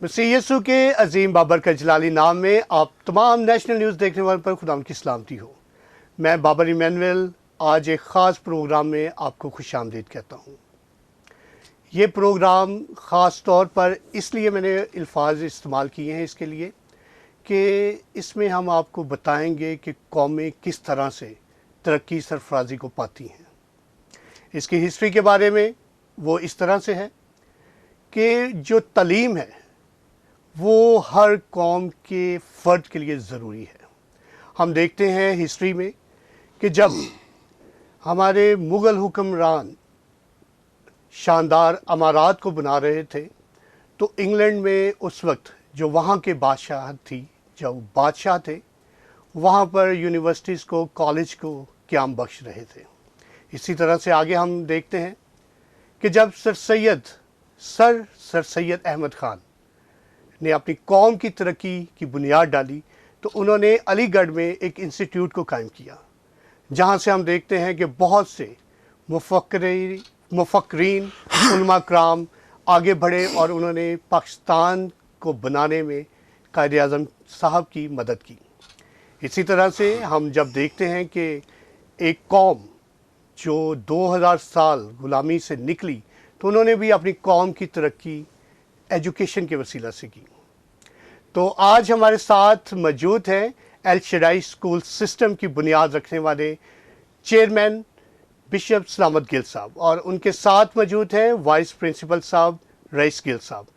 मसीह यीशु के अजीम बाबर का जलाली नाम में आप तमाम नेशनल न्यूज़ देखने वालों पर खुदा की सलामती हो। मैं बाबर इमैनुअल आज एक ख़ास प्रोग्राम में आपको खुशामदीद कहता हूँ। ये प्रोग्राम ख़ास तौर पर इसलिए मैंने अल्फाज इस्तेमाल किए हैं इसके लिए कि इसमें हम आपको बताएंगे कि कौमें किस तरह से तरक्की सरफराजी को पाती हैं। इसकी हिस्ट्री के बारे में वो इस तरह से है कि जो तालीम है वो हर कौम के फ़र्द के लिए ज़रूरी है। हम देखते हैं हिस्ट्री में कि जब हमारे मुग़ल हुक्मरान शानदार अमारात को बना रहे थे तो इंग्लैंड में उस वक्त जो वहाँ के बादशाह थे वहाँ पर यूनिवर्सिटीज़ को, कॉलेज को क़याम बख्श रहे थे। इसी तरह से आगे हम देखते हैं कि जब सर सैयद अहमद ख़ान ने अपनी कौम की तरक्की की बुनियाद डाली तो उन्होंने अलीगढ़ में एक इंस्टीट्यूट को कायम किया, जहाँ से हम देखते हैं कि बहुत से मुफक्रीन उलमा कराम आगे बढ़े और उन्होंने पाकिस्तान को बनाने में कायद आज़म साहब की मदद की। इसी तरह से हम जब देखते हैं कि एक कौम जो 2000 साल ग़ुलामी से निकली तो उन्होंने भी अपनी कौम की तरक्की एजुकेशन के वसीला से की। तो आज हमारे साथ मौजूद हैं एल शदाई स्कूल सिस्टम की बुनियाद रखने वाले चेयरमैन बिशप सलामत गिल साहब और उनके साथ मौजूद हैं वाइस प्रिंसिपल साहब रईस गिल साहब।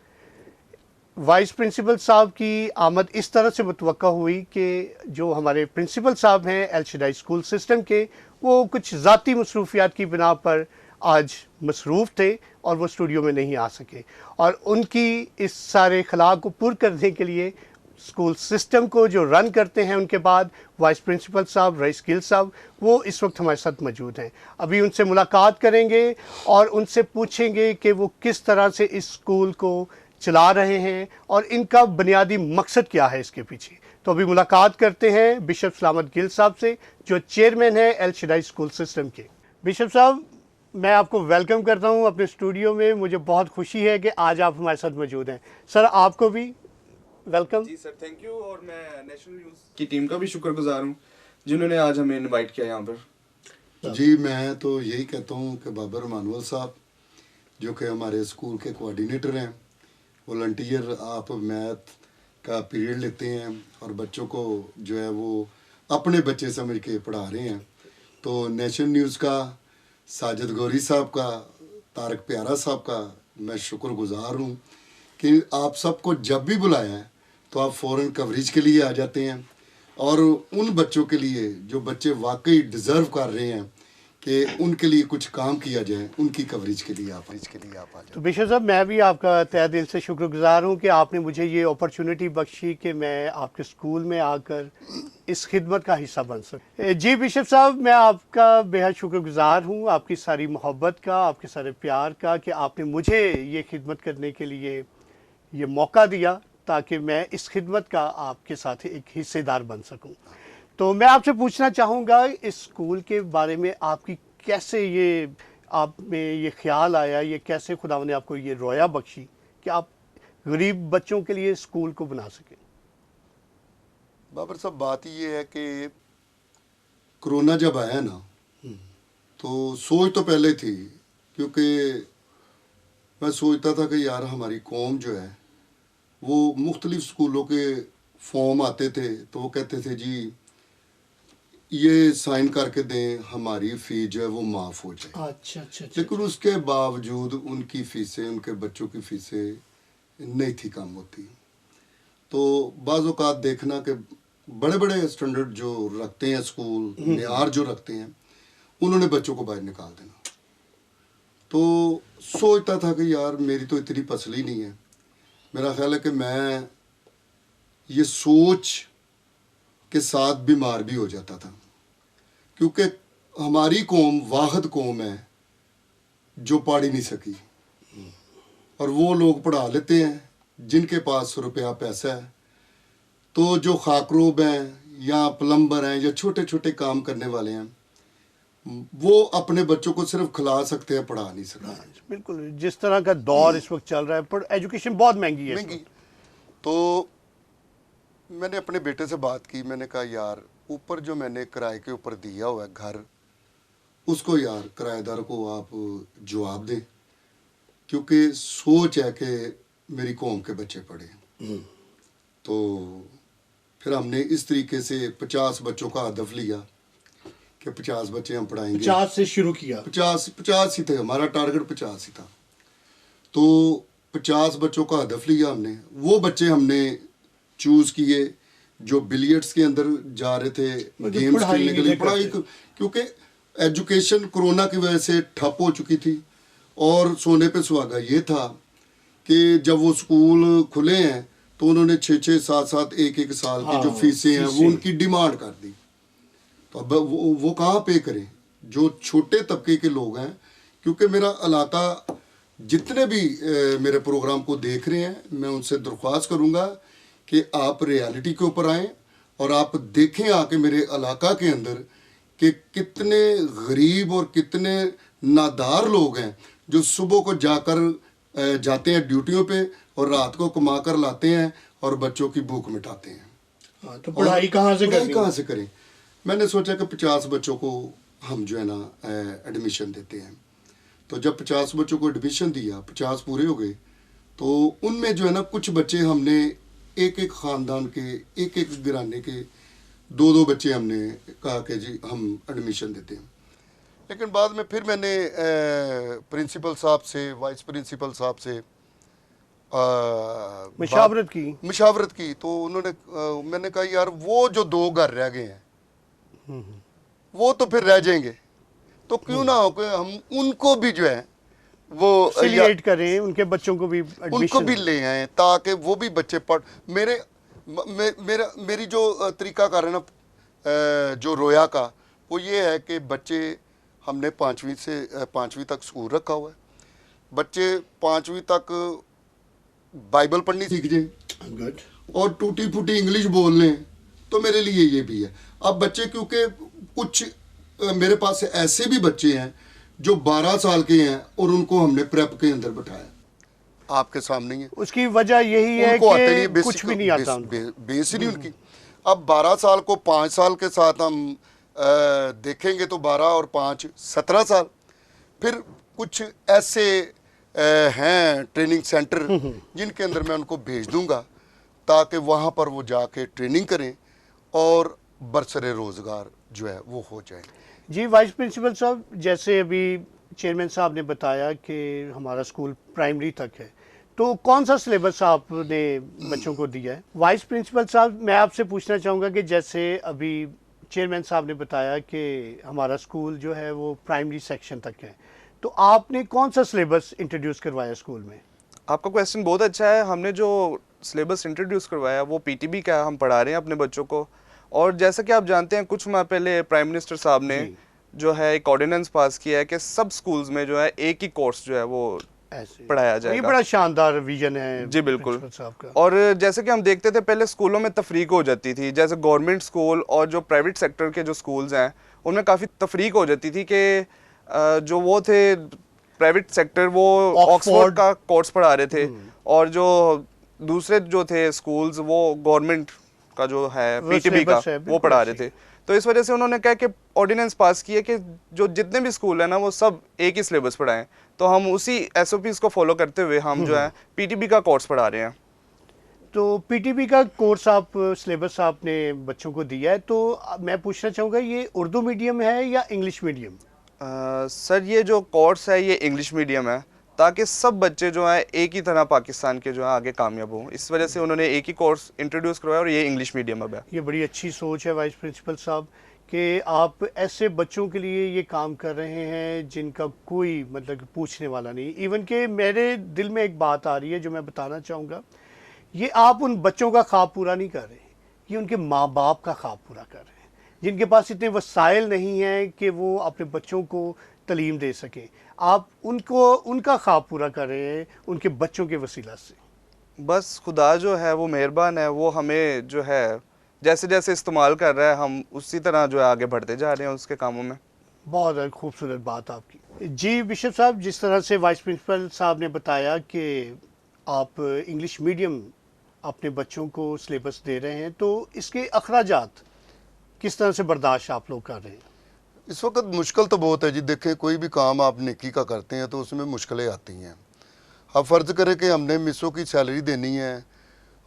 वाइस प्रिंसिपल साहब की आमद इस तरह से मुतवक्का हुई कि जो हमारे प्रिंसिपल साहब हैं एल शदाई स्कूल सिस्टम के, वो कुछ ज़ाती मसरूफियात की बिना पर आज मसरूफ़ थे और वो स्टूडियो में नहीं आ सके, और उनकी इस सारे खला को पूरा करने के लिए स्कूल सिस्टम को जो रन करते हैं उनके बाद वाइस प्रिंसिपल साहब रईस गिल साहब वो इस वक्त हमारे साथ मौजूद हैं। अभी उनसे मुलाकात करेंगे और उनसे पूछेंगे कि वो किस तरह से इस स्कूल को चला रहे हैं और इनका बुनियादी मकसद क्या है इसके पीछे। तो अभी मुलाकात करते हैं बिशप सलामत गिल साहब से जो चेयरमैन है एल शदाई स्कूल सिस्टम के। बिशप साहब, मैं आपको वेलकम करता हूं अपने स्टूडियो में। मुझे बहुत खुशी है कि आज आप हमारे साथ मौजूद हैं। सर, आपको भी वेलकम। जी सर, थैंक यू। और मैं नेशनल न्यूज़ की टीम का भी शुक्रगुजार हूं जिन्होंने आज हमें इनवाइट किया यहाँ पर। जी, मैं तो यही कहता हूँ कि बाबर इमानुअल साहब जो कि हमारे स्कूल के कोऑर्डिनेटर हैं, वॉलंटियर, आप मैथ का पीरियड लेते हैं और बच्चों को जो है वो अपने बच्चे समझ के पढ़ा रहे हैं। तो नेशनल न्यूज़ का, साजिद गौरी साहब का, तारक प्यारा साहब का मैं शुक्रगुजार हूँ कि आप सबको जब भी बुलाया है तो आप फ़ौरन कवरेज के लिए आ जाते हैं और उन बच्चों के लिए जो बच्चे वाकई डिज़र्व कर रहे हैं कि उनके लिए कुछ काम किया जाए, उनकी कवरेज के लिए आप आ जाए। तो बिशप साहब, मैं भी आपका तहे दिल से शुक्रगुजार हूँ कि आपने मुझे ये अपॉर्चुनिटी बख्शी कि मैं आपके स्कूल में आकर इस खिदमत का हिस्सा बन सकूँ। जी बिशप साहब, मैं आपका बेहद शुक्रगुजार हूँ, आपकी सारी मोहब्बत का, आपके सारे प्यार का, कि आपने मुझे ये खिदमत करने के लिए ये मौका दिया ताकि मैं इस खिदमत का आपके साथ एक हिस्सेदार बन सकूँ। तो मैं आपसे पूछना चाहूँगा इस स्कूल के बारे में, आपकी कैसे ये आप में ये ख्याल आया, ये कैसे खुदा ने आपको ये रोया बख्शी कि आप गरीब बच्चों के लिए स्कूल को बना सकें। बाबर साहब, बात ये है कि कोरोना जब आया ना तो सोच तो पहले थी, क्योंकि मैं सोचता था कि यार हमारी कौम जो है वो मुख्तलिफ स्कूलों के फॉर्म आते थे तो वो कहते थे जी ये साइन करके दें, हमारी फ़ी जो है वो माफ़ हो जाए। अच्छा। लेकिन उसके बावजूद उनकी फ़ीसें, उनके बच्चों की फ़ीसें नहीं थी कम होती। तो बाज़ औक़ात देखना कि बड़े बड़े स्टैंडर्ड जो रखते हैं स्कूल, मेयार जो रखते हैं, उन्होंने बच्चों को बाहर निकाल देना। तो सोचता था कि यार मेरी तो इतनी पसली नहीं है। मेरा ख्याल है कि मैं ये सोच के साथ बीमार भी हो जाता था, क्योंकि हमारी कौम वाहिद कौम है जो पढ़ ही नहीं सकी और वो लोग पढ़ा लेते हैं जिनके पास रुपया पैसा है। तो जो खाकरोब हैं या प्लम्बर हैं या छोटे छोटे काम करने वाले हैं, वो अपने बच्चों को सिर्फ खिला सकते हैं, पढ़ा नहीं सकते। बिल्कुल, जिस तरह का दौर इस वक्त चल रहा है, पर एजुकेशन बहुत महंगी है। तो मैंने अपने बेटे से बात की, मैंने कहा यार ऊपर जो मैंने किराए के ऊपर दिया हुआ है घर, उसको यार किराएदार को आप जवाब दें, क्योंकि सोच है कि मेरी कौम के बच्चे पढ़े। तो फिर हमने इस तरीके से 50 बच्चों का हदफ लिया कि 50 बच्चे हम पढ़ाएंगे। 50 से शुरू किया। 50 ही थे, हमारा टारगेट 50 ही था। तो 50 बच्चों का हदफ लिया हमने। वो बच्चे हमने चूज़ किए जो बिलियर्ड्स के अंदर जा रहे थे, गेम्स खेलने के लिए, पढ़ाई, क्योंकि एजुकेशन कोरोना की वजह से ठप हो चुकी थी। और सोने पे सुहागा ये था कि जब वो स्कूल खुले हैं तो उन्होंने 6-6, 7-7, 1-1 साल की जो फीसें हैं वो उनकी डिमांड कर दी। तो अब वो कहाँ पे करें, जो छोटे तबके के लोग हैं। क्योंकि मेरा इलाका, जितने भी मेरे प्रोग्राम को देख रहे हैं, मैं उनसे दरख्वास्त करूँगा कि आप रियलिटी के ऊपर आएँ और आप देखें आके मेरे इलाका के अंदर कि कितने गरीब और कितने नादार लोग हैं जो सुबह को जाते हैं ड्यूटियों पे और रात को कमा कर लाते हैं और बच्चों की भूख मिटाते हैं। हाँ, तो पढ़ाई कहाँ से करें। मैंने सोचा कि 50 बच्चों को हम जो है ना एडमिशन देते हैं। तो जब 50 बच्चों को एडमिशन दिया, 50 पूरे हो गए, तो उनमें जो है ना कुछ बच्चे हमने एक ख़ानदान के, एक घराने के 2-2 बच्चे हमने कहा कि जी हम एडमिशन देते हैं। लेकिन बाद में फिर मैंने प्रिंसिपल साहब से, वाइस प्रिंसिपल साहब से मशावरत की। तो उन्होंने मैंने कहा यार वो जो 2 घर रह गए हैं वो तो फिर रह जाएंगे, तो क्यों ना हो कि हम उनको भी जो है वो फैसिलिटेट करें, उनके बच्चों को भी उनको भी ले आए ताकि वो भी बच्चे पढ़। मेरी जो तरीकाकार है ना जो रोया का, वो ये है कि बच्चे, हमने 5वीं तक स्कूल रखा हुआ है। बच्चे 5वीं तक बाइबल पढ़नी सीख जाए और टूटी फूटी इंग्लिश बोल लें, तो मेरे लिए ये भी है। अब बच्चे, क्योंकि कुछ मेरे पास ऐसे भी बच्चे हैं जो 12 साल के हैं और उनको हमने प्रेप के अंदर बैठाया, आपके सामने ही है। उसकी वजह यही है कि कुछ भी नहीं आता, बेस ही नहीं उनकी। अब 12 साल को 5 साल के साथ हम देखेंगे तो 12 और 5 17 साल। फिर कुछ ऐसे हैं ट्रेनिंग सेंटर जिनके अंदर मैं उनको भेज दूंगा ताकि वहाँ पर वो जाके ट्रेनिंग करें और बरसरे रोज़गार जो है वो हो जाए। जी वाइस प्रिंसिपल साहब, जैसे अभी चेयरमैन साहब ने बताया कि हमारा स्कूल प्राइमरी तक है, तो कौन सा सिलेबस आपने बच्चों को दिया है? वाइस प्रिंसिपल साहब, मैं आपसे पूछना चाहूँगा कि जैसे अभी चेयरमैन साहब ने बताया कि हमारा स्कूल जो है वो प्राइमरी सेक्शन तक है, तो आपने कौन सा सिलेबस इंट्रोड्यूस करवाया स्कूल में? आपका क्वेश्चन बहुत अच्छा है। हमने जो सिलेबस इंट्रोड्यूस करवाया वो पीटीबी का हम पढ़ा रहे हैं अपने बच्चों को। और जैसा कि आप जानते हैं, कुछ माह पहले प्राइम मिनिस्टर साहब ने जो है एक ऑर्डिनेंस पास किया है कि सब स्कूल्स में जो है एक ही कोर्स जो है वो पढ़ाया जाएगा। ये बड़ा शानदार विजन है जी बिल्कुल। और जैसे कि हम देखते थे पहले स्कूलों में तफरीक हो जाती थी, जैसे गवर्नमेंट स्कूल और जो प्राइवेट सेक्टर के जो स्कूल्स हैं उनमें काफ़ी तफरीक हो जाती थी कि जो वो थे प्राइवेट सेक्टर वो ऑक्सफोर्ड का कोर्स पढ़ा रहे थे और जो दूसरे जो थे स्कूल्स वो गवर्नमेंट का जो है पीटीबी का वो पढ़ा रहे थे। तो इस वजह से उन्होंने कहा कि ऑर्डिनेंस पास किया कि जो जितने भी स्कूल है ना वो सब एक ही सिलेबस पढ़ाएं। तो हम उसी एसओपीज को फॉलो करते हुए हम जो है पीटीबी का कोर्स पढ़ा रहे हैं। तो पीटीबी का कोर्स आप सिलेबस आपने बच्चों को दिया है, तो मैं पूछना चाहूँगा ये उर्दू मीडियम है या इंग्लिश मीडियम? सर ये जो कोर्स है ये इंग्लिश मीडियम है ताकि सब बच्चे जो हैं एक ही तरह पाकिस्तान के जो है आगे कामयाब हों। इस वजह से उन्होंने एक ही कोर्स इंट्रोड्यूस करवाया और ये इंग्लिश मीडियम अब है। ये बड़ी अच्छी सोच है वाइस प्रिंसिपल साहब कि आप ऐसे बच्चों के लिए ये काम कर रहे हैं जिनका कोई मतलब पूछने वाला नहीं। इवन कि मेरे दिल में एक बात आ रही है जो मैं बताना चाहूँगा, ये आप उन बच्चों का ख्वाब पूरा नहीं कर रहे, ये उनके माँ बाप का ख्वाब पूरा कर रहे हैं जिनके पास इतने वसाइल नहीं हैं कि वो अपने बच्चों को तालीम दे सकें। आप उनका ख्वाब पूरा कर रहे हैं उनके बच्चों के वसीला से। बस खुदा जो है वो मेहरबान है, वो हमें जो है जैसे जैसे इस्तेमाल कर रहा है हम उसी तरह जो है आगे बढ़ते जा रहे हैं उसके कामों में। बहुत खूबसूरत बात आपकी। जी बिशप साहब, जिस तरह से वाइस प्रिंसिपल साहब ने बताया कि आप इंग्लिश मीडियम अपने बच्चों को सिलेबस दे रहे हैं, तो इसके अखराजात किस तरह से बर्दाश्त आप लोग कर रहे हैं? इस वक्त मुश्किल तो बहुत है जी। देखें, कोई भी काम आप नेकी का करते हैं तो उसमें मुश्किलें आती हैं। अब फ़र्ज़ करें कि हमने मिसों की सैलरी देनी है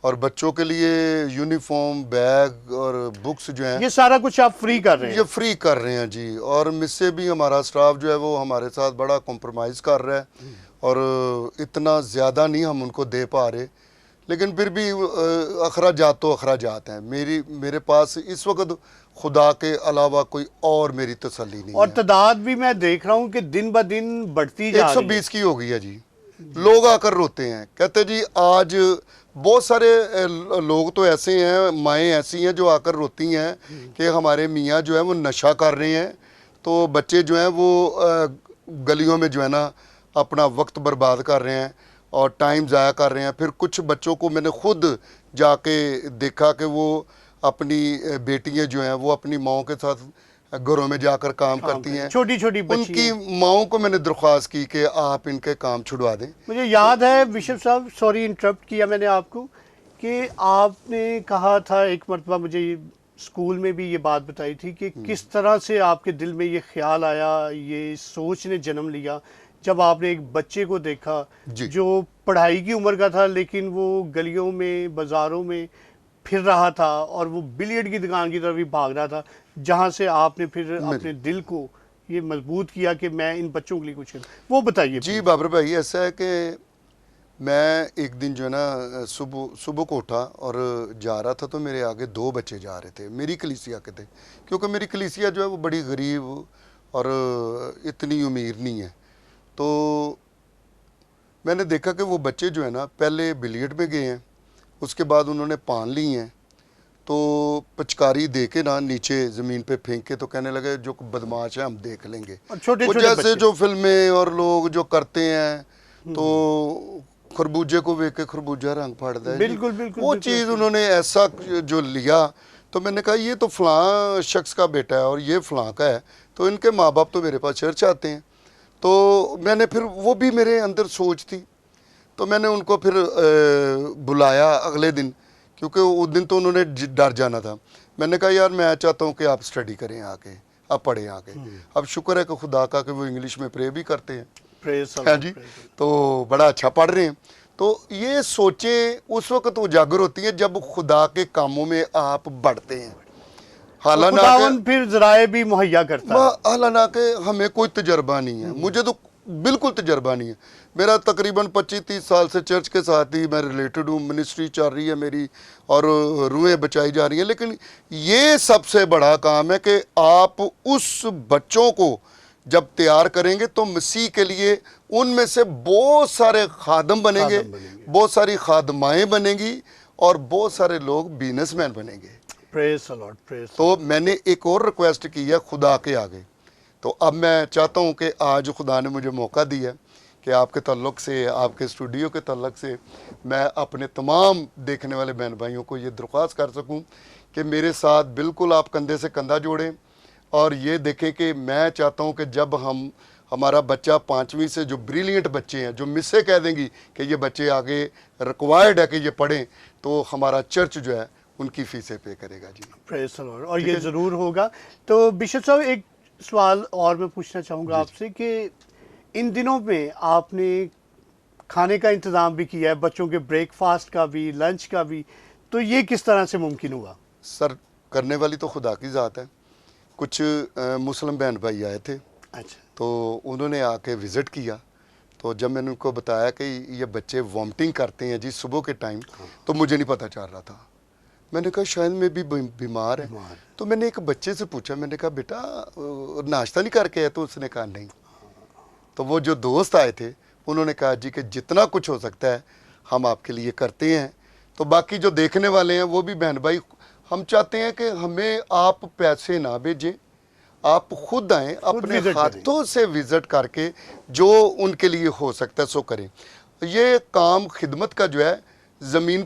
और बच्चों के लिए यूनिफॉर्म, बैग और बुक्स जो हैं ये सारा कुछ आप फ्री कर रहे ये हैं? फ्री कर रहे हैं जी। और मिससे भी हमारा स्टाफ जो है वो हमारे साथ बड़ा कॉम्प्रोमाइज़ कर रहा है और इतना ज़्यादा नहीं हम उनको दे पा रहे, लेकिन फिर भी अखराजात तो अखराजात हैं। मेरे पास इस वक्त खुदा के अलावा कोई और मेरी तसल्ली नहीं और है। तादाद भी मैं देख रहा हूँ कि दिन ब दिन बढ़ती जा रही है। 120 की हो गई है जी। लोग आकर रोते हैं, कहते जी आज बहुत सारे लोग तो ऐसे हैं, माएँ ऐसी हैं जो आकर रोती हैं कि हमारे मियाँ जो है वो नशा कर रहे हैं, तो बच्चे जो हैं वो गलियों में जो है ना अपना वक्त बर्बाद कर रहे हैं और टाइम ज़ाया कर रहे हैं। फिर कुछ बच्चों को मैंने खुद जाके देखा कि वो अपनी बेटियां जो हैं वो अपनी माओं के साथ घरों में जाकर काम करती हैं। छोटी छोटी बच्ची उनकी माओं को मैंने दरख्वास्त की कि आप इनके काम छुड़वा दें। मुझे याद है बिशप साहब, सॉरी इंटरप्ट किया मैंने आपको, कि आपने कहा था एक मरतबा, मुझे स्कूल में भी ये बात बताई थी कि किस तरह से आपके दिल में ये ख्याल आया, ये सोच ने जन्म लिया जब आपने एक बच्चे को देखा जी। जो पढ़ाई की उम्र का था लेकिन वो गलियों में, बाज़ारों में फिर रहा था और वो बिलियर्ड की दुकान की तरफ भी भाग रहा था, जहाँ से आपने फिर अपने दिल को ये मजबूत किया कि मैं इन बच्चों के लिए कुछ करूं। वो बताइए जी बाबर भाई, ऐसा है कि मैं एक दिन जो है ना सुबह को उठा और जा रहा था, तो मेरे आगे 2 बच्चे जा रहे थे, मेरी कलीसिया के थे, क्योंकि मेरी कलीसिया जो है वो बड़ी गरीब और इतनी अमीर नहीं है। तो मैंने देखा कि वो बच्चे जो है ना पहले बिलियर्ड में गए हैं, उसके बाद उन्होंने पान ली हैं, तो पिचकारी दे के ना नीचे ज़मीन पे फेंक के, तो कहने लगे जो बदमाश है हम देख लेंगे। छोटे वो छोटे जैसे बच्चे। जो फिल्में और लोग जो करते हैं, तो खरबूजे को देख के खरबूजा रंग फाड़ता है। बिल्कुल बिल्कुल वो बिल्कुल। चीज़ उन्होंने ऐसा जो लिया, तो मैंने कहा ये तो फ़लाँ शख्स का बेटा है और ये फ़लाँ का है, तो इनके माँ बाप तो मेरे पास चर्च आते हैं। तो मैंने फिर, वो भी मेरे अंदर सोच थी, तो मैंने उनको फिर बुलाया अगले दिन, क्योंकि उस दिन तो उन्होंने डर जाना था। मैंने कहा यार मैं चाहता हूँ कि आप स्टडी करें आके, आप पढ़ें आके। अब शुक्र है कि खुदा का कि वो इंग्लिश में प्रे भी करते हैं। Praise the हाँ Lord, ji, praise the Lord। तो बड़ा अच्छा पढ़ रहे हैं। तो ये सोचें उस वक्त उजागर होती हैं जब खुदा के कामों में आप बढ़ते हैं। खुदावंद फिर ज़राए भी मुहैया करता है। हालांकि हमें कोई तजर्बा नहीं है, मुझे तो बिल्कुल तजर्बा नहीं है। मेरा तकरीबन 25-30 साल से चर्च के साथ ही मैं रिलेटेड हूँ, मिनिस्ट्री चल रही है मेरी और रूहें बचाई जा रही हैं। लेकिन ये सबसे बड़ा काम है कि आप उस बच्चों को जब तैयार करेंगे तो मसीह के लिए उनमें से बहुत सारे खादम बनेंगे, बहुत सारी खादमाएँ बनेंगी और बहुत सारे लोग बिजनेसमैन बनेंगे। Praise the Lord, praise the तो मैंने एक और रिक्वेस्ट की है खुदा के आगे। तो अब मैं चाहता हूँ कि आज खुदा ने मुझे मौका दिया कि आपके तल्लुक़ से, आपके स्टूडियो के तल्लुक़ से मैं अपने तमाम देखने वाले बहन भाइयों को ये दरख्वास्त कर सकूँ कि मेरे साथ बिल्कुल आप कंधे से कंधा जोड़ें और ये देखें कि मैं चाहता हूँ कि जब हमारा बच्चा 5वीं से, जो ब्रिलियंट बच्चे हैं, जो मिससे कह देंगी कि ये बच्चे आगे रिक्वायर्ड है कि ये पढ़ें, तो हमारा चर्च जो है उनकी फीसें पे करेगा जी। Praise the Lord। और ये ज़रूर होगा। तो बिशप साहब एक सवाल और मैं पूछना चाहूँगा आपसे कि इन दिनों में आपने खाने का इंतज़ाम भी किया है, बच्चों के ब्रेकफास्ट का भी, लंच का भी, तो ये किस तरह से मुमकिन हुआ? सर, करने वाली तो खुदा की ज़ात है। कुछ मुस्लिम बहन भाई आए थे, अच्छा, तो उन्होंने आके विज़िट किया। तो जब मैंने उनको बताया कि ये बच्चे वॉमिटिंग करते हैं जी सुबह के टाइम, तो मुझे नहीं पता चल रहा था। मैंने कहा शायद मैं भी बीमार है। तो मैंने एक बच्चे से पूछा, मैंने कहा बेटा नाश्ता नहीं करके आया? तो उसने कहा नहीं। तो वो जो दोस्त आए थे उन्होंने कहा जी कि जितना कुछ हो सकता है हम आपके लिए करते हैं। तो बाकी जो देखने वाले हैं वो भी बहन भाई, हम चाहते हैं कि हमें आप पैसे ना भेजें, आप खुद आएँ, अपने हाथों से विज़िट करके जो उनके लिए हो सकता है सो करें। ये काम खिदमत का जो है ज़मीन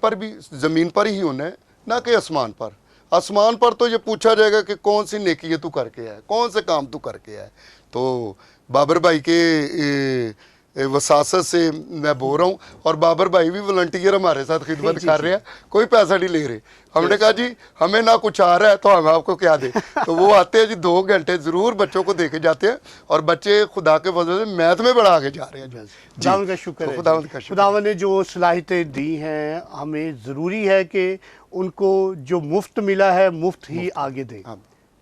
पर ही होना है, ना कि आसमान पर। आसमान पर तो ये पूछा जाएगा कि कौन सी नेकी है तू करके आया, कौन से काम तू करके आया। तो बाबर भाई के वसासत से मैं बोल रहा हूँ। और बाबर भाई भी वॉलंटियर हमारे साथ खिदमत कर रहे हैं, कोई पैसा नहीं ले रहे। हमने कहा जी हमें ना कुछ आ रहा है तो हम आपको क्या दें। तो वो आते हैं जी 2 घंटे ज़रूर बच्चों को देके जाते हैं, और बच्चे खुदा के फजल से मैथ में बड़ा आगे जा रहे हैं। खुदावंद का शुक्र है। खुदावंद ने जो सलाहियतें दी हैं, हमें ज़रूरी है कि उनको जो मुफ्त मिला है मुफ्त ही आगे दें।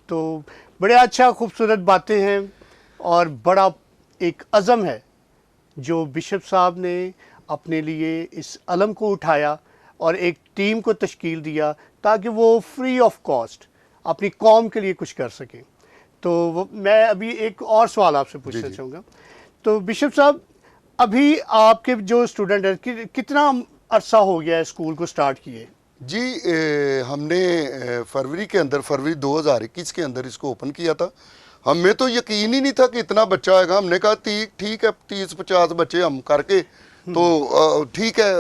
तो बड़े अच्छा खूबसूरत बातें हैं, और बड़ा एक अज़म है जो बिशप साहब ने अपने लिए इस अलम को उठाया और एक टीम को तश्कील दिया ताकि वो फ्री ऑफ कॉस्ट अपनी कौम के लिए कुछ कर सकें। तो मैं अभी एक और सवाल आपसे पूछना चाहूँगा। तो बिशप साहब, अभी आपके जो स्टूडेंट हैं, कितना अरसा हो गया है स्कूल को स्टार्ट किए? जी हमने फरवरी के अंदर, फरवरी 2021 के अंदर इसको ओपन किया था। हमें तो यकीन ही नहीं था कि इतना बच्चा आएगा। हमने कहा ठीक है 30-50 बच्चे हम करके तो ठीक है,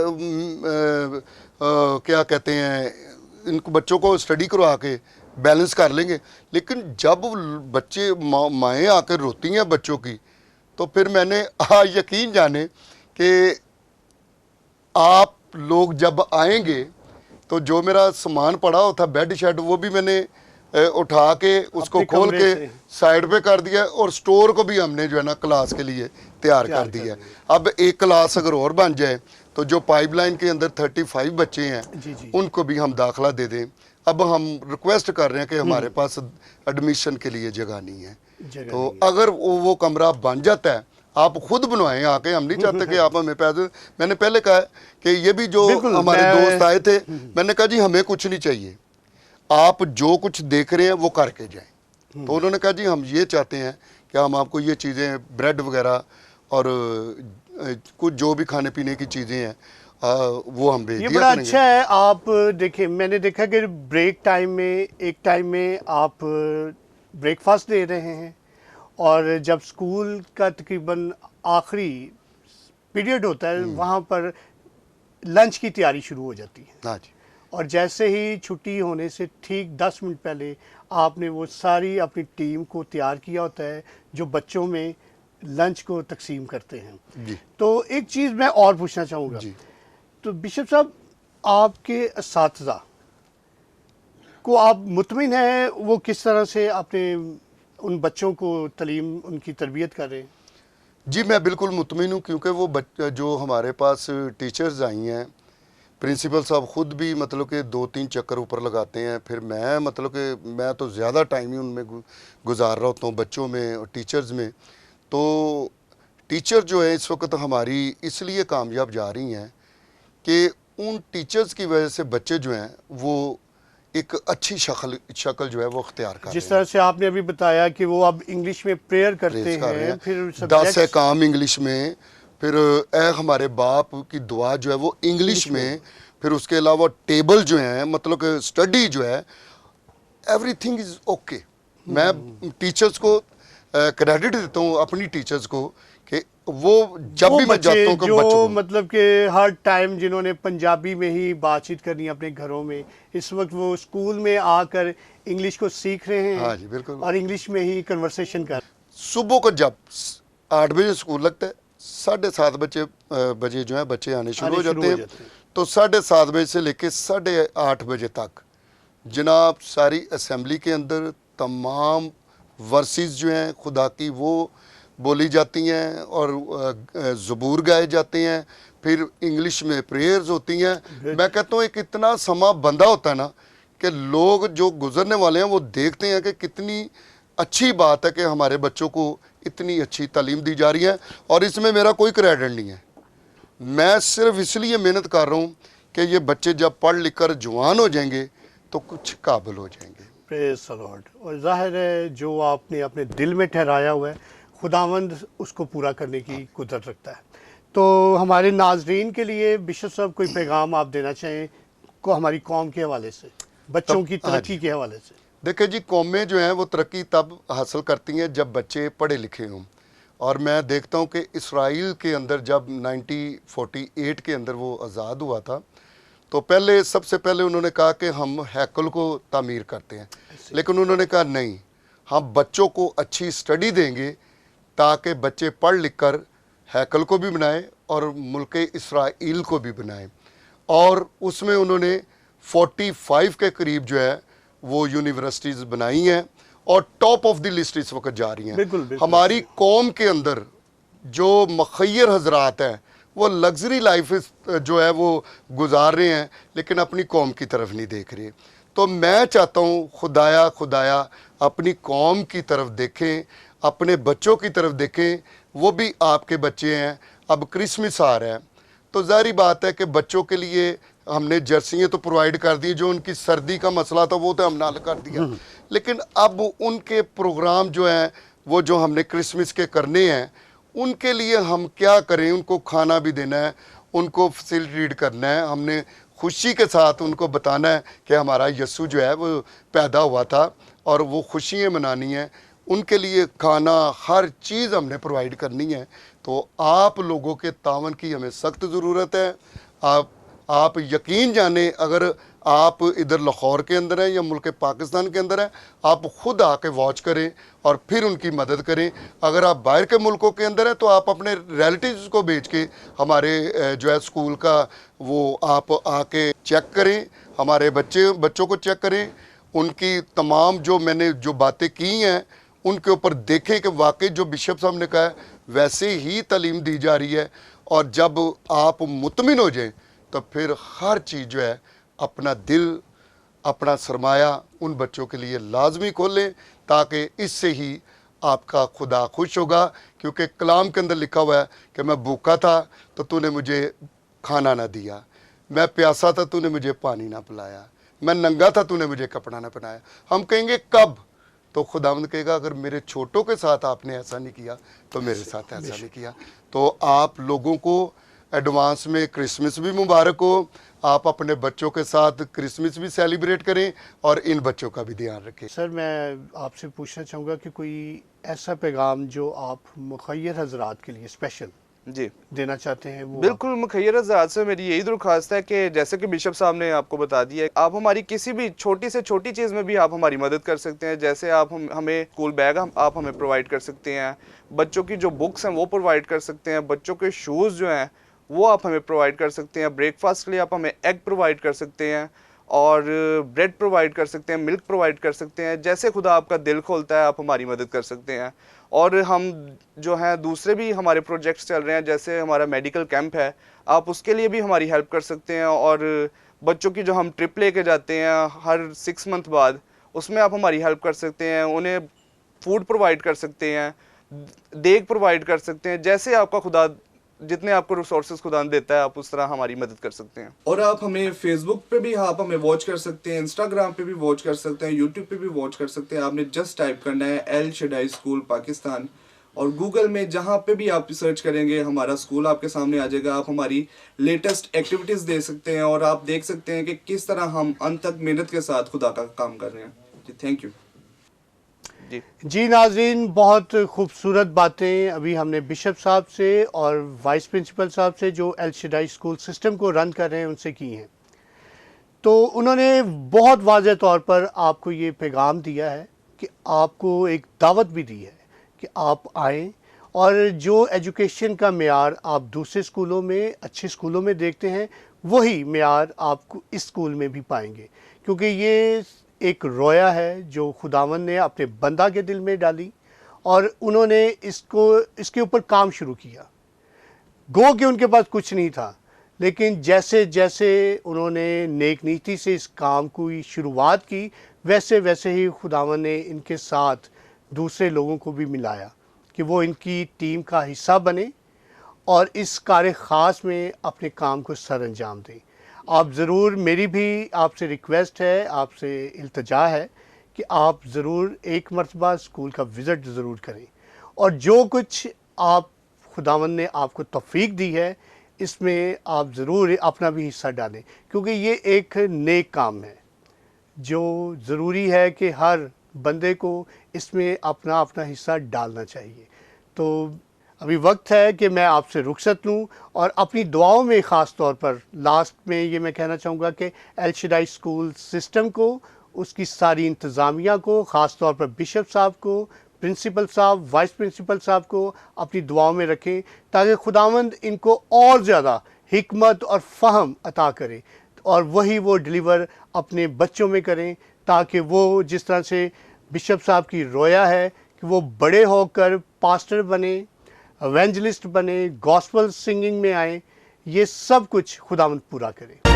क्या कहते हैं, इनको बच्चों को स्टडी करवा के बैलेंस कर लेंगे। लेकिन जब बच्चे माएँ आकर रोती हैं बच्चों की, तो फिर मैंने यकीन जाने कि आप लोग जब आएंगे तो जो मेरा सामान पड़ा होता बेड शेड, वो भी मैंने उठा के उसको खोल के साइड पे कर दिया, और स्टोर को भी हमने जो है ना क्लास के लिए तैयार कर दिया। अब एक क्लास अगर और बन जाए तो जो पाइपलाइन के अंदर 35 बच्चे हैं उनको भी हम दाखला दे दें। अब हम रिक्वेस्ट कर रहे हैं कि हमारे पास एडमिशन के लिए जगह नहीं है, तो अगर वो कमरा बन जाता है आप खुद बनवाएं आके। हम नहीं चाहते कि आप हमें पैसे, मैंने पहले कहा कि ये भी जो हमारे दोस्त आए थे, मैंने कहा जी हमें कुछ नहीं चाहिए, आप जो कुछ देख रहे हैं वो करके जाएं। तो उन्होंने कहा जी हम ये चाहते हैं कि हम आपको ये चीज़ें, ब्रेड वगैरह और कुछ जो भी खाने पीने की चीज़ें हैं वो हम भेज दिया ये बड़ा अच्छा है। आप देखिए, मैंने देखा कि ब्रेक टाइम में, एक टाइम में आप ब्रेकफास्ट दे रहे हैं, और जब स्कूल का तकरीबन आखिरी पीरियड होता है वहाँ पर लंच की तैयारी शुरू हो जाती है। हाँ जी। और जैसे ही छुट्टी होने से ठीक 10 मिनट पहले आपने वो सारी अपनी टीम को तैयार किया होता है जो बच्चों में लंच को तकसीम करते हैं जी। तो एक चीज़ मैं और पूछना चाहूँगा, तो बिशप साहब, आपके असातिज़ा को आप मुतमिन हैं वो किस तरह से अपने उन बच्चों को तालीम, उनकी तरबियत कर रहे हैं? जी मैं बिल्कुल मुतमिन हूँ, क्योंकि वो जो हमारे पास टीचर्स आई हैं, प्रिंसिपल साहब ख़ुद भी मतलब कि 2-3 चक्कर ऊपर लगाते हैं। फिर मैं मतलब कि मैं तो ज़्यादा टाइम ही उनमें गुजार रहा होता हूँ, बच्चों में और टीचर्स में। तो टीचर जो है इस वक्त हमारी इसलिए कामयाब जा रही हैं कि उन टीचर्स की वजह से बच्चे जो हैं वो एक अच्छी शक्ल जो है वो अख्तियार कर रहे हैं। जिस तरह से आपने अभी बताया कि वो अब इंग्लिश में प्रेयर करते हैं, फिर 10 है काम इंग्लिश में, फिर ए हमारे बाप की दुआ जो है वो इंग्लिश में, फिर उसके अलावा टेबल जो है, मतलब कि स्टडी जो है, एवरीथिंग इज़ ओके। मैं टीचर्स को क्रेडिट देता हूँ, अपनी टीचर्स को, कि वो जब भी मैं जाता हूँ जो मतलब कि हर टाइम जिन्होंने पंजाबी में ही बातचीत करनी अपने घरों में, इस वक्त वो स्कूल में आकर इंग्लिश को सीख रहे हैं। हाँ जी बिल्कुल, और इंग्लिश में ही कन्वर्सेशन कर। सुबह को जब 8 बजे स्कूल लगता है, 7:30 बजे जो है बच्चे आने शुरू हो जाते हैं। तो 7:30 बजे से लेकर 8:30 बजे तक जनाब सारी असम्बली के अंदर तमाम वर्सेस जो हैं खुदा की वो बोली जाती हैं और ज़बूर गाए जाते हैं, फिर इंग्लिश में प्रेयर्स होती हैं। मैं कहता हूँ एक इतना समा बंदा होता है ना कि लोग जो गुजरने वाले हैं वो देखते हैं कि कितनी अच्छी बात है कि हमारे बच्चों को इतनी अच्छी तालीम दी जा रही है। और इसमें मेरा कोई क्रेडिट नहीं है, मैं सिर्फ इसलिए मेहनत कर रहा हूँ कि ये बच्चे जब पढ़ लिख कर जवान हो जाएंगे तो कुछ काबिल हो जाएंगे। Praise the Lord. और जाहिर है जो आपने अपने दिल में ठहराया हुआ है खुदावंद उसको पूरा करने की कुदरत रखता है। तो हमारे नाजरीन के लिए बिशप साहब कोई पैगाम आप देना चाहें को हमारी कौम के हवाले से, बच्चों की तरक्की के हवाले से? देखिए जी, कौमें जो हैं वो तरक्की तब हासिल करती हैं जब बच्चे पढ़े लिखे हों। और मैं देखता हूँ कि इसराइल के अंदर जब 1948 के अंदर वो आज़ाद हुआ था, तो पहले सबसे पहले उन्होंने कहा कि हम हैकल को तामीर करते हैं, लेकिन उन्होंने कहा नहीं, हम बच्चों को अच्छी स्टडी देंगे ताकि बच्चे पढ़ लिख कर हैकल को भी बनाए और मुल्क इसराइल को भी बनाए, और उसमें उन्होंने 45 के करीब जो है वो यूनिवर्सिटीज़ बनाई हैं और टॉप ऑफ द लिस्ट इस वक्त जा रही हैं। बिल्कुल। हमारी कौम के अंदर जो मुखय्यर हजरात हैं वो लग्जरी लाइफ जो है वो गुजार रहे हैं, लेकिन अपनी कौम की तरफ नहीं देख रहे। तो मैं चाहता हूँ खुदाया अपनी कौम की तरफ देखें, अपने बच्चों की तरफ देखें, वो भी आपके बच्चे हैं। अब क्रिसमस आ रहा है तो जाहिर बात है कि बच्चों के लिए हमने जर्सियाँ तो प्रोवाइड कर दी, जो उनकी सर्दी का मसला था वो तो हमने हल कर दिया, लेकिन अब उनके प्रोग्राम जो हैं वो जो हमने क्रिसमस के करने हैं उनके लिए हम क्या करें। उनको खाना भी देना है, उनको फैसिलिटेट करना है, हमने खुशी के साथ उनको बताना है कि हमारा यस्सु जो है वो पैदा हुआ था और वो खुशियाँ मनानी हैं। उनके लिए खाना हर चीज़ हमने प्रोवाइड करनी है। तो आप लोगों के तावन की हमें सख्त ज़रूरत है। आप यकीन जाने, अगर आप इधर लाहौर के अंदर हैं या मुल्क पाकिस्तान के अंदर हैं, आप ख़ुद आके वॉच करें और फिर उनकी मदद करें। अगर आप बाहर के मुल्कों के अंदर हैं तो आप अपने रिलेटिव्स को भेज के हमारे जो है स्कूल का वो आप आके चेक करें, हमारे बच्चों को चेक करें, उनकी तमाम जो मैंने जो बातें की हैं उनके ऊपर देखें कि वाकई जो बिशप साहब ने कहा है वैसे ही तालीम दी जा रही है। और जब आप मुतमिन हो जाएं तो फिर हर चीज़ जो है अपना दिल, अपना सरमाया उन बच्चों के लिए लाजमी खोलें, ताकि इससे ही आपका खुदा खुश होगा। क्योंकि कलाम के अंदर लिखा हुआ है कि मैं भूखा था तो तूने मुझे खाना ना दिया, मैं प्यासा था तूने मुझे पानी ना पिलाया, मैं नंगा था तूने मुझे कपड़ा ना पहनाया। हम कहेंगे कब? तो खुदावंद कहेगा अगर मेरे छोटों के साथ आपने ऐसा नहीं किया तो मेरे साथ ऐसा नहीं किया। तो आप लोगों को एडवांस में क्रिसमस भी मुबारक हो। आप अपने बच्चों के साथ क्रिसमस भी सेलिब्रेट करें और इन बच्चों का भी ध्यान रखें। सर, मैं आपसे पूछना चाहूँगा कि कोई ऐसा पैगाम जो आप मुखय्यर हजरात के लिए स्पेशल जी देना चाहते हैं वो बिल्कुल। मुखय्यर हज़रात से मेरी यही दरख्वास्त है कि जैसे कि बिशप साहब ने आपको बता दिया, आप हमारी किसी भी छोटी से छोटी चीज़ में भी आप हमारी मदद कर सकते हैं। जैसे आप हमें स्कूल बैग आप हमें प्रोवाइड कर सकते हैं, बच्चों की जो बुक्स हैं वो प्रोवाइड कर सकते हैं, बच्चों के शूज़ जो हैं वो आप हमें प्रोवाइड कर सकते हैं, ब्रेकफास्ट के लिए आप हमें एग प्रोवाइड कर सकते हैं और ब्रेड प्रोवाइड कर सकते हैं, मिल्क प्रोवाइड कर सकते हैं। जैसे खुदा आपका दिल खोलता है आप हमारी मदद कर सकते हैं। और हम जो हैं दूसरे भी हमारे प्रोजेक्ट्स चल रहे हैं, जैसे हमारा मेडिकल कैंप है, आप उसके लिए भी हमारी हेल्प कर सकते हैं। और बच्चों की जो हम ट्रिप लेके जाते हैं हर 6 मंथ बाद, उसमें आप हमारी हेल्प कर सकते हैं, उन्हें फूड प्रोवाइड कर सकते हैं, देग प्रोवाइड कर सकते हैं। जैसे आपका खुदा, जितने आपको रिसोर्सेज खुदा देता है आप उस तरह हमारी मदद कर सकते हैं। और आप हमें फेसबुक पे भी आप हमें वॉच कर सकते हैं, इंस्टाग्राम पे भी वॉच कर सकते हैं, यूट्यूब पे भी वॉच कर सकते हैं। आपने जस्ट टाइप करना है एल शडाई स्कूल पाकिस्तान, और गूगल में जहाँ पे भी आप सर्च करेंगे हमारा स्कूल आपके सामने आ जाएगा। आप हमारी लेटेस्ट एक्टिविटीज़ देख सकते हैं और आप देख सकते हैं कि किस तरह हम अंत तक मेहनत के साथ खुदा का काम कर रहे हैं। जी थैंक यू। जी नाज़रीन, बहुत खूबसूरत बातें अभी हमने बिशप साहब से और वाइस प्रिंसिपल साहब से जो एल शडाई स्कूल सिस्टम को रन कर रहे हैं उनसे की हैं। तो उन्होंने बहुत वाज़ेह तौर पर आपको ये पैगाम दिया है कि आपको एक दावत भी दी है कि आप आएँ, और जो एजुकेशन का मेयार आप दूसरे स्कूलों में, अच्छे स्कूलों में देखते हैं, वही मेयार आपको इस स्कूल में भी पाएंगे। क्योंकि ये एक रोया है जो खुदावन ने अपने बंदा के दिल में डाली और उन्होंने इसके ऊपर काम शुरू किया। गो कि उनके पास कुछ नहीं था, लेकिन जैसे जैसे उन्होंने नेक नीति से इस काम की शुरुआत की, वैसे वैसे ही खुदावन ने इनके साथ दूसरे लोगों को भी मिलाया कि वो इनकी टीम का हिस्सा बने और इस कार्य ख़ास में अपने काम को सर अंजाम दें। आप ज़रूर, मेरी भी आपसे रिक्वेस्ट है, आपसे इल्तजा है कि आप ज़रूर एक मरतबा स्कूल का विज़िट ज़रूर करें और जो कुछ आप खुदावन ने आपको तौफीक दी है इसमें आप ज़रूर अपना भी हिस्सा डालें, क्योंकि ये एक नेक काम है जो ज़रूरी है कि हर बंदे को इसमें अपना अपना हिस्सा डालना चाहिए। तो अभी वक्त है कि मैं आपसे रुखसत लूँ और अपनी दुआओं में ख़ास तौर पर लास्ट में ये मैं कहना चाहूँगा कि एल शडाई स्कूल सिस्टम को, उसकी सारी इंतज़ामिया को, ख़ास तौर पर बिशप साहब को, प्रिंसिपल साहब, वाइस प्रिंसिपल साहब को अपनी दुआओं में रखें ताकि खुदावंद इनको और ज़्यादा हिकमत और फ़हम अता करे और वही वो डिलीवर अपने बच्चों में करें, ताकि वो जिस तरह से बिशप साहब की रोया है कि वो बड़े होकर पास्टर बने, एवेंजलिस्ट बने, गॉस्पल सिंगिंग में आए, ये सब कुछ खुदावंद पूरा करे।